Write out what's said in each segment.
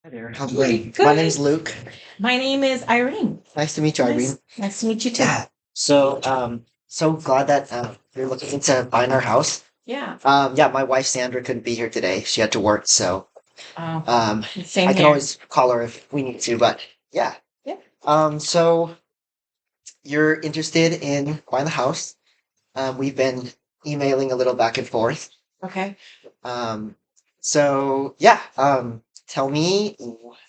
Hi there. How's it going? My name's Good. Luke. My name is Irene. Nice to meet you, Irene. Nice to meet you too. Yeah. So glad that you're looking into buying our house. Yeah. Yeah, my wife Sandra couldn't be here today. She had to work, so Oh, um, same I can here. always call her if we need to. But yeah. Yeah. So you're interested in buying the house? We've been emailing a little back and forth. Okay. Um, so yeah. Tell me.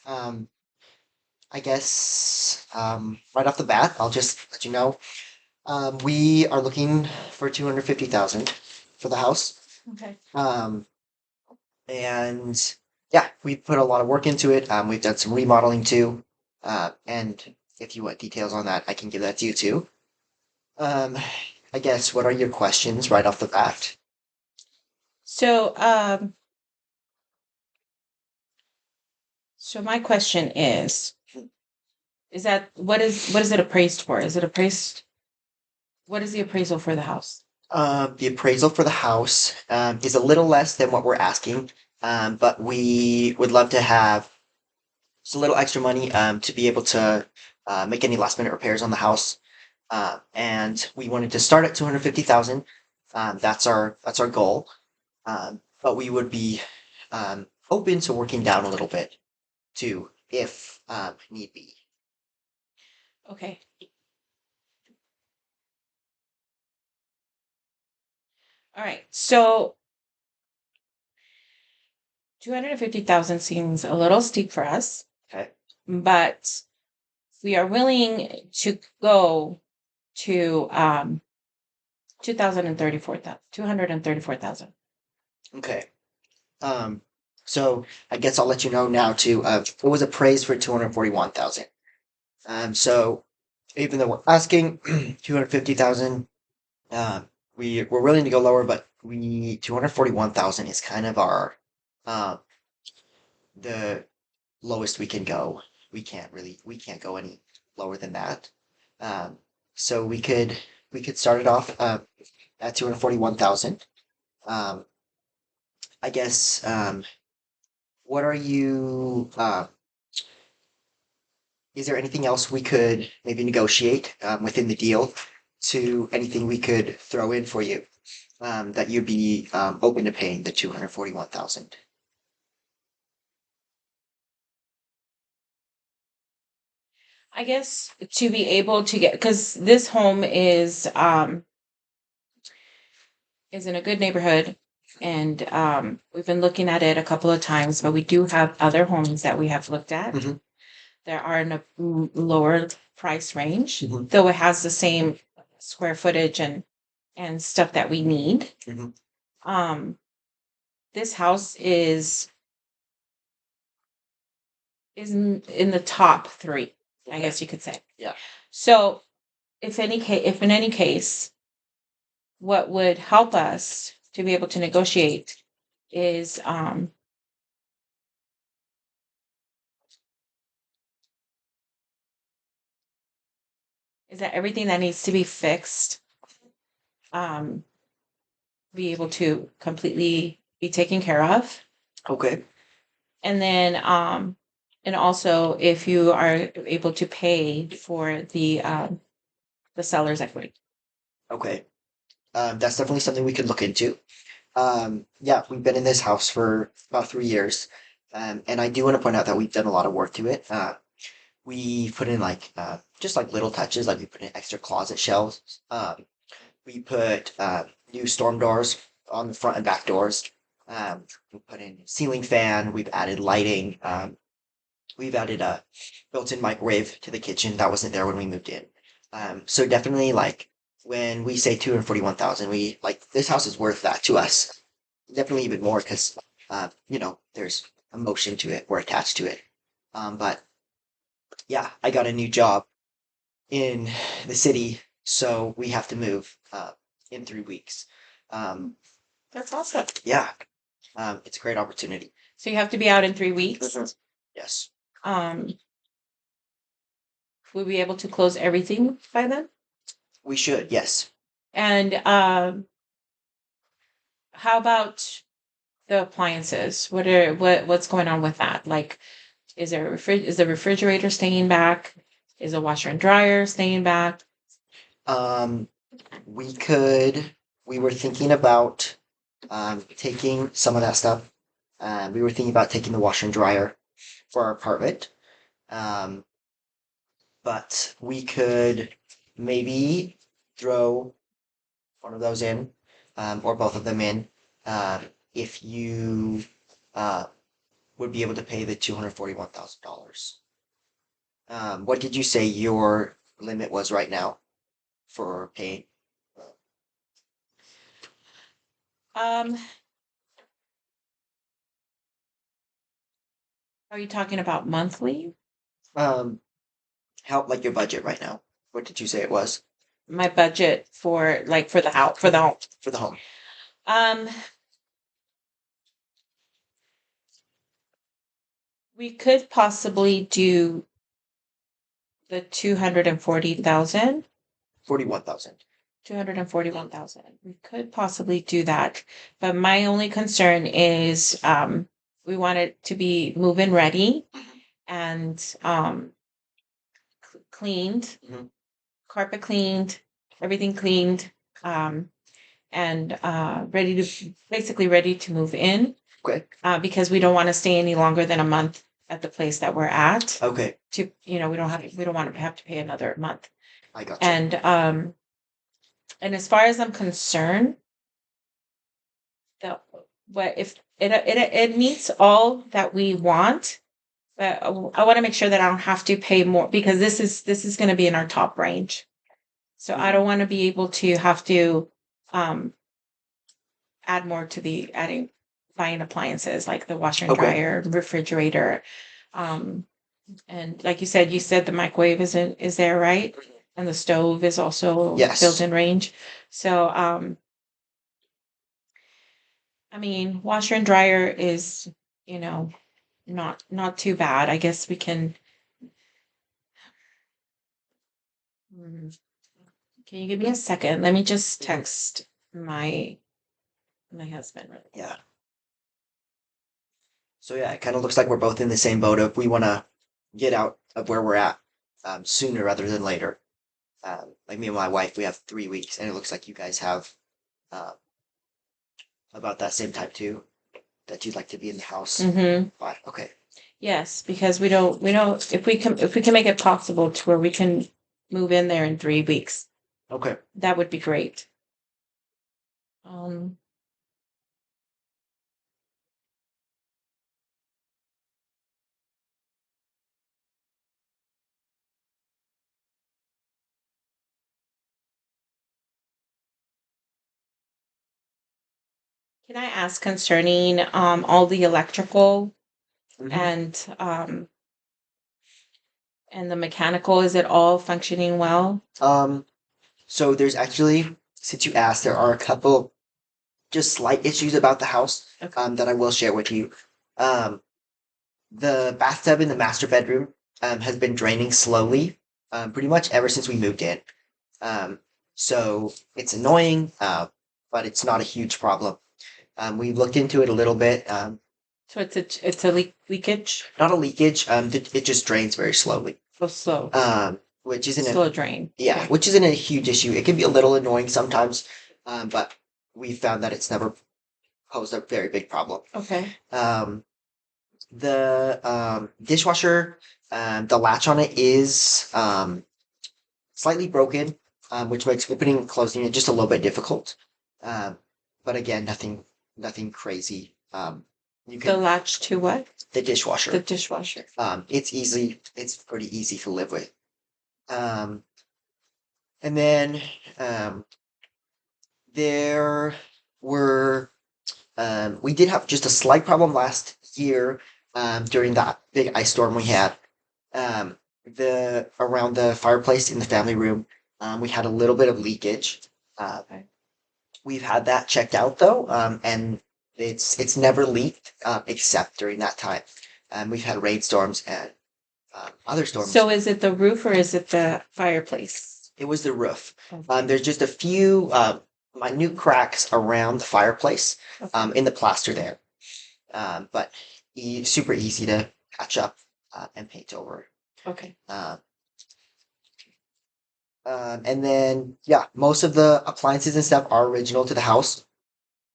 Um, I guess right off the bat, I'll just let you know. We are looking for 250,000 for the house. Okay. Um, and yeah, we put a lot of work into it. We've done some remodeling too. And if you want details on that, I can give that to you too. Um, I guess what are your questions right off the bat? So, so my question is that what is it appraised for? Is it appraised? What is the appraisal for the house? The appraisal for the house is a little less than what we're asking, but we would love to have just a little extra money to be able to make any last minute repairs on the house. And we wanted to start at 250,000. That's our goal. But we would be open to working down a little bit too, if need be. Okay. All right. So 250,000 seems a little steep for us, Okay. but we are willing to go to 2,034,000, 234,000. Okay. Um, so I guess I'll let you know now too. It was appraised for 241,000. So even though we're asking 250,000, Um, we're willing to go lower, but we 241,000 is kind of our um the lowest we can go. We can't go any lower than that. Um, so we could start it off at 241,000. Um, I guess what are you is there anything else we could maybe negotiate within the deal to anything we could throw in for you that you'd be open to paying the 241,000? I guess to be able to get, because this home is in a good neighborhood, and we've been looking at it a couple of times, but we do have other homes that we have looked at. Mhm. That are in a lower price range, Mhm. though it has the same square footage and stuff that we need. Mhm. Um, this house is in the top three, I guess you could say. Yeah. So, if in any case, what would help us to be able to negotiate is is that everything that needs to be fixed um be able to completely be taken care of. Okay. And then, and also if you are able to pay for the seller's equity. Okay. That's definitely something we could look into. Yeah, we've been in this house for about 3 years. And I do want to point out that we've done a lot of work to it. We put in like just like little touches, like we put in extra closet shelves. We put new storm doors on the front and back doors. We put in ceiling fan. We've added lighting. We've added a built-in microwave to the kitchen that wasn't there when we moved in. So definitely like when we say 241,000, we like this house is worth that to us. Definitely even more because there's emotion to it. We're attached to it. But yeah, I got a new job in the city, so we have to move in 3 weeks. Um, That's awesome. yeah, it's a great opportunity. So you have to be out in 3 weeks. Yes, Um, we'll be able to close everything by then. we should. Yes. And how about the appliances? What's going on with that? Like, Is the refrigerator staying back? Is the washer and dryer staying back? Um, we were thinking about taking some of that stuff. We were thinking about taking the washer and dryer for our apartment. Um, but we could maybe throw one of those in, or both of them in, if you uh, would be able to pay the $241,000. What did you say your limit was right now for paying? Um, are you talking about monthly? Um, how like your budget right now? What did you say it was My budget for like for the house for the home. for the home? Um, we could possibly do the 240,000. 41,000. 241,000. We could possibly do that. But my only concern is we want it to be move-in ready and cleaned, Mhm. carpet cleaned, everything cleaned, um, and ready to basically ready to move in Okay. because we don't want to stay any longer than a month at the place that we're at. Okay. To we don't want to have to pay another month. I got you. And as far as I'm concerned, the what if it meets all that we want, but I want to make sure that I don't have to pay more because this is going to be in our top range. So I don't want to be able to have to um add more to the adding buying appliances like the washer and Okay. dryer, refrigerator. Um and like you said the microwave is there, right? And the stove is also Yes. built-in range. So I mean, washer and dryer is, you know, not too bad. I guess we can. mm, Can you give me a second? Let me just text my husband. Yeah. So yeah, it kind of looks like we're both in the same boat of we want to get out of where we're at sooner rather than later. Like me and my wife, we have 3 weeks, and it looks like you guys have uh, about that same time too. That you'd like to be in the house. Mm-hmm. But okay. Yes, because we don't if we can make it possible to where we can move in there in 3 weeks, Okay. that would be great. Um, can I ask concerning all the electrical Mhm. and the mechanical, is it all functioning well? So there's actually, since you asked, there are a couple just slight issues about the house Okay. that I will share with you. Um, the bathtub in the master bedroom has been draining slowly, pretty much ever since we moved in. Um, so it's annoying, but it's not a huge problem. We looked into it a little bit. So it's a leakage. Not a leakage. It just drains very slowly. So slow. Which isn't Slow drain. yeah, Okay. which isn't a huge issue. It can be a little annoying sometimes, but we found that it's never posed a very big problem. Okay. The dishwasher, the latch on it is slightly broken, which makes opening and closing it just a little bit difficult. Um, but again, nothing crazy. You The can latch to what? the The dishwasher. dishwasher. It's pretty easy to live with. Um, and then um, there were we did have just a slight problem last year during that big ice storm we had. The around the fireplace in the family room, we had a little bit of leakage. Okay. We've had that checked out though, and it's never leaked except during that time. We've had rainstorms and other storms. So is it the roof or is it the fireplace? It was the roof. Okay. There's just a few minute cracks around the fireplace Okay. in the plaster there, but super easy to patch up. and paint over. Okay. Uh, and then, yeah, most of the appliances and stuff are original to the house,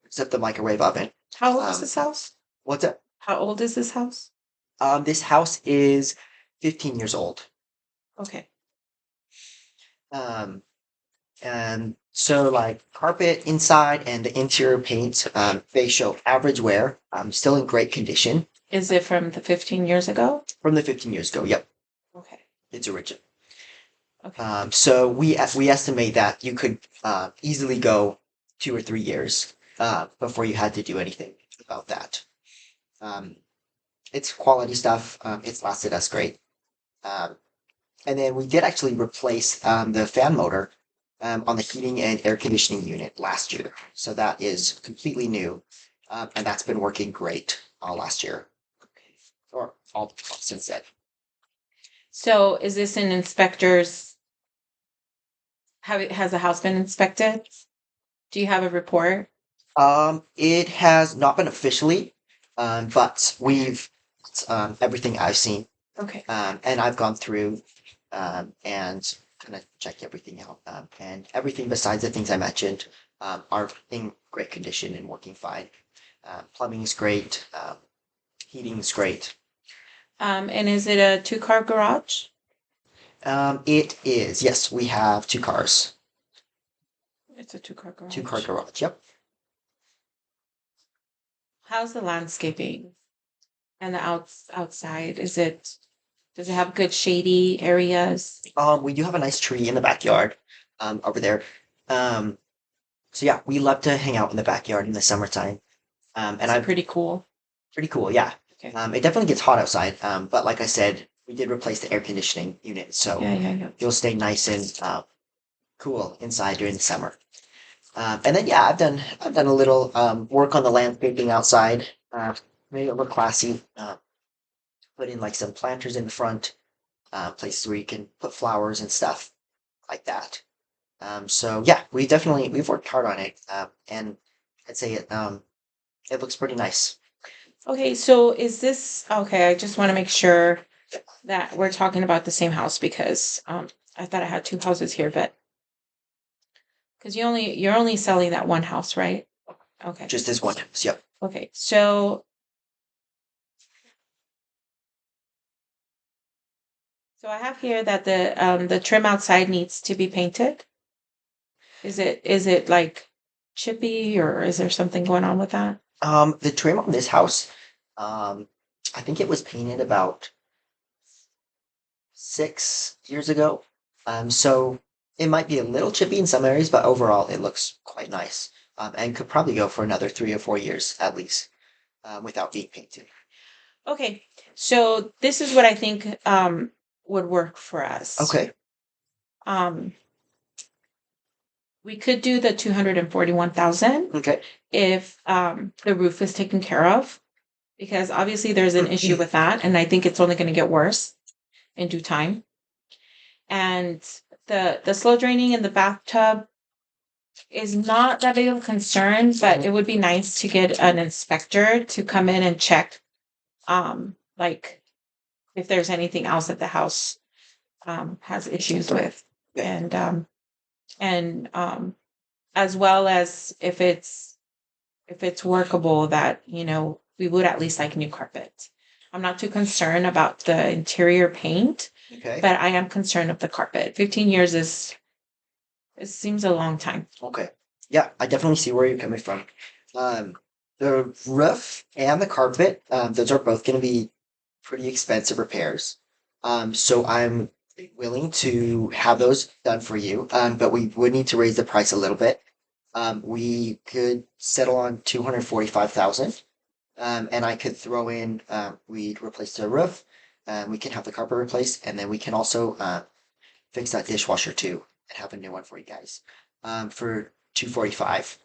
except the microwave oven. How old is Um, this house? what's it? How old is this house? This house is 15 years old. Okay. Um, and so like carpet inside and the interior paint, they show average wear, still in great condition Is it from the 15 years ago? from the 15 years ago. Yep, Okay. it's original. Okay. So we estimate that you could easily go 2 or 3 years before you had to do anything about that. Um, it's quality stuff. It's lasted us great. Um, and then we did actually replace the fan motor on the heating and air conditioning unit last year. So that is completely new, and that's been working great all last year, Okay. or all since then. So is this an inspector's? Has the house been inspected? Do you have a report? It has not been officially, but we've everything I've seen, Okay. and I've gone through and kind of checked everything out, and everything besides the things I mentioned are in great condition and working fine. Plumbing is great. Heating is great. And is it a two-car garage? It is. Yes, we have two cars. It's a two-car Two car garage. garage. Yep. How's the landscaping and the outside? Does it have good shady areas? We do have a nice tree in the backyard, over there. Um, so yeah, we love to hang out in the backyard in the summertime. And Is it I'm pretty cool? pretty cool. Yeah. Okay. It definitely gets hot outside. But like I said, we did replace the air conditioning unit, so Yeah. you'll stay nice and cool inside during the summer. And then yeah, I've done a little work on the landscaping outside. Made it look classy. Put in like some planters in the front, places where you can put flowers and stuff like that. So yeah, we've worked hard on it, and I'd say it looks pretty nice. Okay, so is this okay? I just want to make sure that we're talking about the same house because I thought I had two houses here, but because you're only selling that one house, right? Okay. Just this one house. Yep. Okay. So I have here that the trim outside needs to be painted. Is it like chippy or is there something going on with that? The trim on this house, um, I think it was painted about 6 years ago. So it might be a little chippy in some areas, but overall it looks quite nice. And could probably go for another 3 or 4 years at least, without being painted. Okay. So this is what I think would work for us. Okay. Um we could do the 241,000 Okay. if the roof is taken care of because obviously there's an issue with that and I think it's only going to get worse in due time. And the slow draining in the bathtub is not that big of a concern, but it would be nice to get an inspector to come in and check like if there's anything else that the house has issues with. Yeah. And as well as if it's workable that we would at least like new carpet. I'm not too concerned about the interior paint, Okay. but I am concerned of the carpet. 15 years is it seems a long time. Okay. Yeah, I definitely see where you're coming from. Um, the roof and the carpet, those are both going to be pretty expensive repairs. So I'm willing to have those done for you. But we would need to raise the price a little bit. We could settle on 245,000. And I could throw in, we'd replace the roof, we can have the carpet replaced, and then we can also fix that dishwasher too and have a new one for you guys. For 245.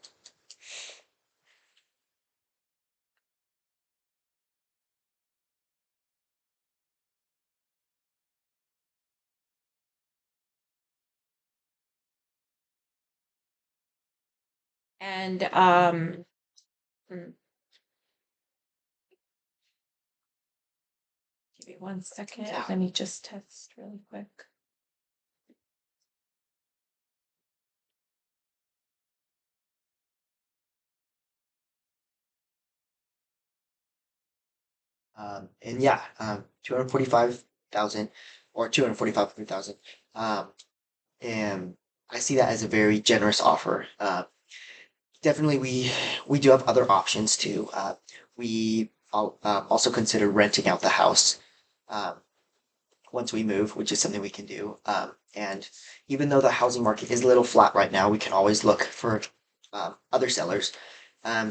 And mm, Give me 1 second. Yeah. Let me just test really quick. And yeah, 245,000 or 245,000. And I see that as a very generous offer. Definitely, we do have other options too. We also consider renting out the house um, once we move, which is something we can do. And even though the housing market is a little flat right now, we can always look for other sellers.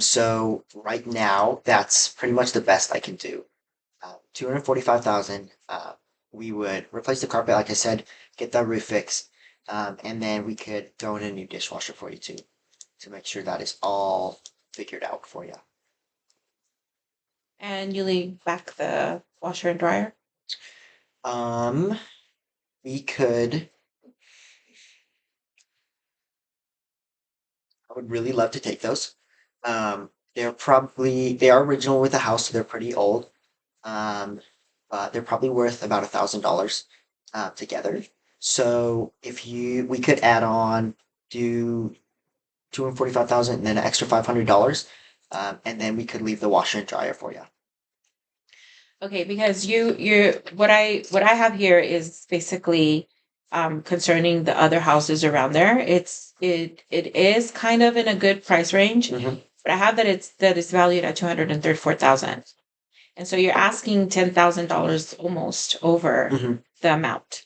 So right now, that's pretty much the best I can do. 245,000. We would replace the carpet, like I said, get the roof fixed, and then we could throw in a new dishwasher for you too, to make sure that is all figured out for you. And you leave back the washer and dryer? Um, we could. I would really love to take those. They are original with the house, so they're pretty old. Um, but they're probably worth about $1,000 together. So if we could add on, do 245,000 and then an extra $500, and then we could leave the washer and dryer for you. Okay, because you what I have here is basically concerning the other houses around there. It is kind of in a good price range, Mhm. but I have that it's valued at 234,000. And so you're asking $10,000 almost over Mhm. the amount.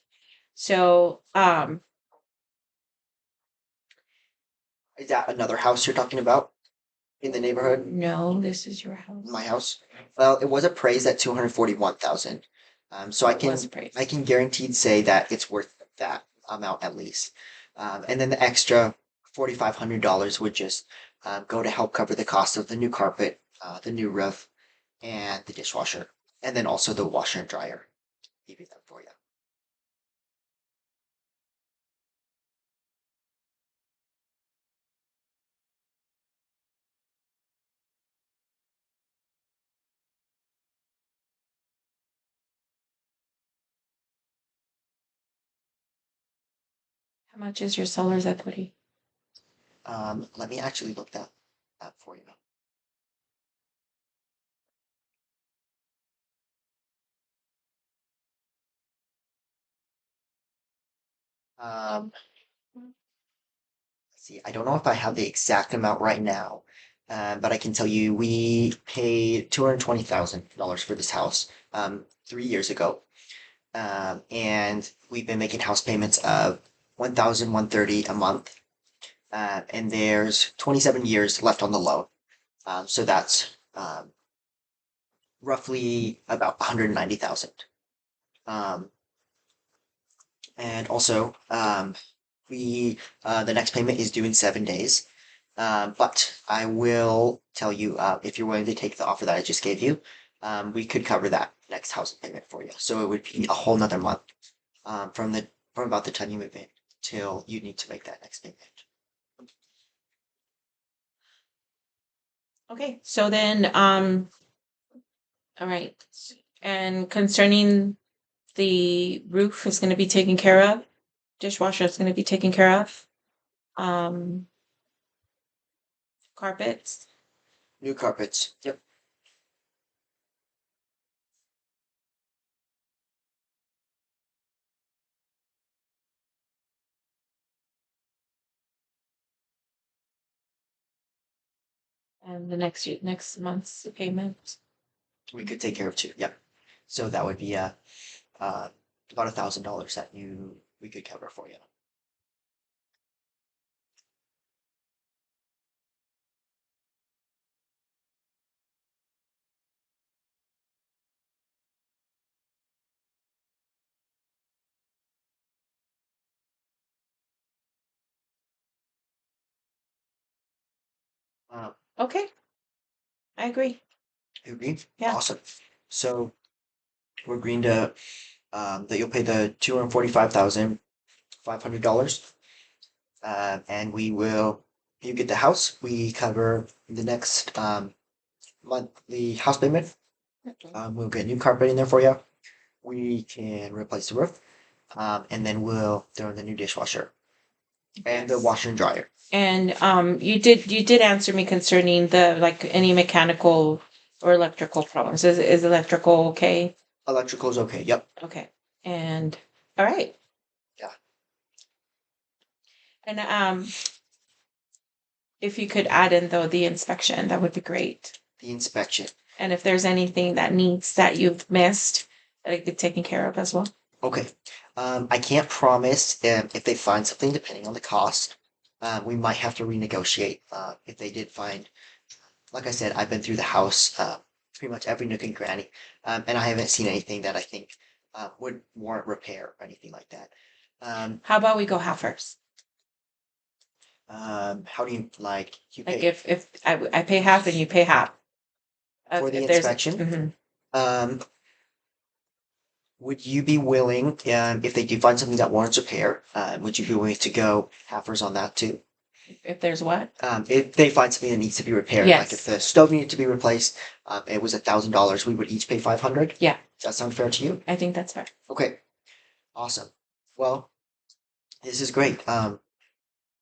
So Is that another house you're talking about in the neighborhood? no, this is your house. My house. Well, it was appraised at 241,000. So It was appraised. I can guaranteed say that it's worth that amount at least. And then the extra $4,500 would just go to help cover the cost of the new carpet, the new roof, and the dishwasher, and then also the washer and dryer. Leaving them for you. How much is your seller's equity? Let me actually look that up for you. Um, see, I don't know if I have the exact amount right now, but I can tell you we paid $220,000 for this house 3 years ago, and we've been making house payments of 1,130 a month, and there's 27 years left on the loan, so that's roughly about 190,000. Um, and also, we the next payment is due in 7 days. But I will tell you, if you're willing to take the offer that I just gave you, we could cover that next housing payment for you. So it would be a whole nother month from about the time you move in till you need to make that next payment. Okay, so then all right. And concerning the roof is going to be taken care of. Dishwasher is going to be taken care of. Um, carpets. New carpets. Yep. And the next month's payment. We could take care of two. Yep. So that would be uh about $1,000 that you we could cover for you. Um, Okay, I agree. you agree? Yeah. Awesome. So we're agreeing to that you'll pay the $245,500. And you get the house. We cover the next monthly house payment. We'll get new carpet in there for you. we can replace the roof, and then we'll throw in the new dishwasher and the Yes. washer and dryer. And you did answer me concerning the like any mechanical or electrical problems. Is electrical okay? Electrical's okay. Yep. Okay. And all right. Yeah. And if you could add in though the inspection, that would be great. The inspection. And if there's anything that you've missed that I get taken care of as well. Okay. I can't promise if they find something, depending on the cost. We might have to renegotiate. If they did find, like I said, I've been through the house, pretty much every nook and cranny, and I haven't seen anything that I think would warrant repair or anything like that. How about we go half first? How do you like you Like pay if I pay half and you pay half. for the If there's inspection? Would you be willing, if they do find something that warrants repair, would you be willing to go halfers on that too? if there's what? If they find something that needs to be repaired, like if Yes. the stove needed to be replaced, it was $1,000, we would each pay 500. Yeah. Does that sound fair to you? I think that's fair. Okay, awesome. Well, this is great.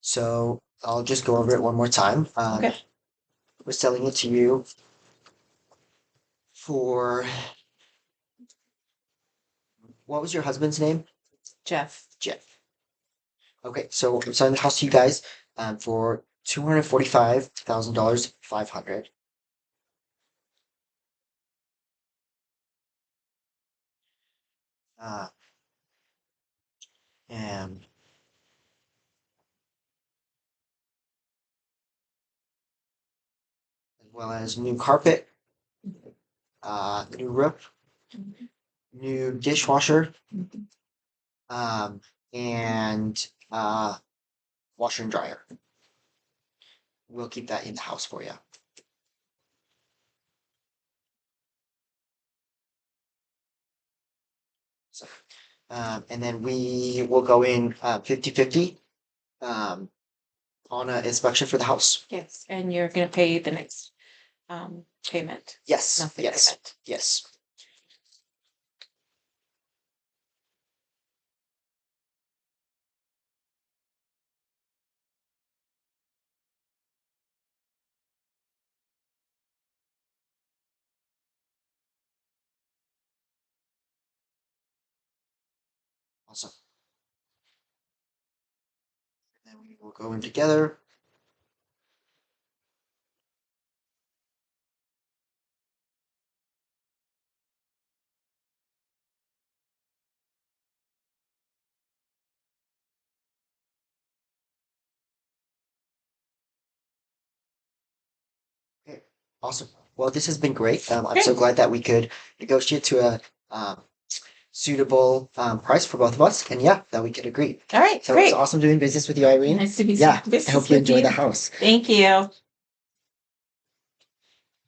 So I'll just go over it one more time. Okay. We're selling it to you for what was your husband's name? Jeff. Jeff. Okay, so I'm selling the house to you guys for $245,000, 500. Uh, and as well as new carpet, new roof, Mhm. new dishwasher, Mhm. and washer and dryer. We'll keep that in the house for you. So, and then we will go in 50/50 on an inspection for the house. Yes. And you're gonna pay the next payment. Yes, Monthly yes, payment. yes. Awesome. And then we will go in together. Okay, awesome. Well, this has been great. I'm so Great. glad that we could negotiate to a suitable price for both of us, and yeah, that we could agree. All right. So it was Great. awesome doing business with you, Irene. Nice to be Yeah, I business hope you with enjoy you. the house. Thank you.